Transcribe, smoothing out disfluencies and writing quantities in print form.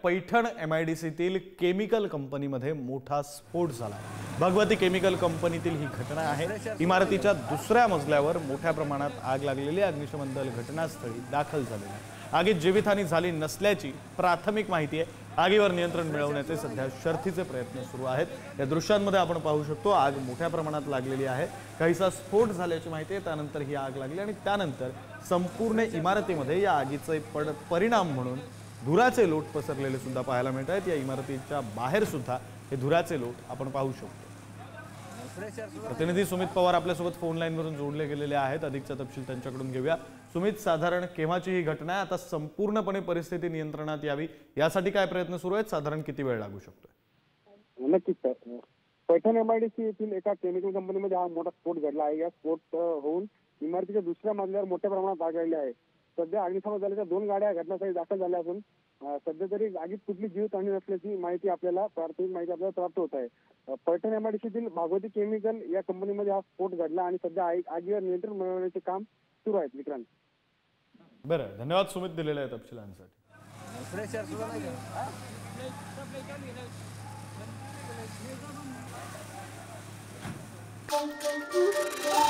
Paithan MIDCतील chemical कंपनीमध्ये मोठा स्फोट झाला। भगवती केमिकल कंपनीतील ही घटना आहे। इमारतीच्या दुसऱ्या मजल्यावर मोठ्या प्रमाणात आग लागलेली, अग्निशमन दल घटनास्थळी दाखल झाले आहे। आगीत जीवितहानी झाली नसल्याची प्राथमिक माहिती आहे। आगीवर नियंत्रण मिळवण्याचे सध्या शर्थीचे प्रयत्न सुरू आहेत। या दृश्यांमध्ये आपण पाहू शकतो आग मोठ्या प्रमाणात लागलेली आहे। काहीसा स्फोट झाल्याची माहिती आहे, त्यानंतर ही आग लागली आणि त्यानंतर संपूर्ण इमारतीमध्ये या आगीचे परिणाम म्हणून धुराचे लोट पसरलेले सुद्धा पाहायला मिळत आहेत। या इमारतीच्या बाहेर सुद्धा हे धुराचे लोट आपण पाहू शकतो। प्रतिनिधी सुमित पवार आपल्यासोबत फोन लाईनवरून जोडले गेलेले आहेत। अधिकचा तपशील त्यांच्याकडून घेऊया। सुमित, साधारण केव्हाची ही घटना आहे? आता संपूर्णपणे परिस्थिती नियंत्रणात यावी यासाठी काय प्रयत्न सुरू आहेत? साधारण किती वेळ लागू शकतो? नक्कीच पैठण MIDC येथील एका केमिकल कंपनीमध्ये हा मोठा स्फोट घडला आहे। या स्फोट होऊन इमारतीच्या दुसऱ्या मजल्यावर मोठ्या प्रमाणात आग लागली आहे। सध्या अग्निशमन दलाच्या 2 गाड्या घटनास्थळी दाखल झाल्या असून सध्या तरी आगीत कुठली जीवितहानी नसल्याची माहिती आपल्याला प्राप्त होत आहे। पैठण MIDCतील भगवती केमिकल या कंपनीमध्ये हा स्फोट घडला आणि सध्या आगीवर नियंत्रण मिळवण्याचे काम सुरू आहे। विक्रांत, बरं, धन्यवाद सुमित दिलेल्या तपशिलांसाठी। Thank you.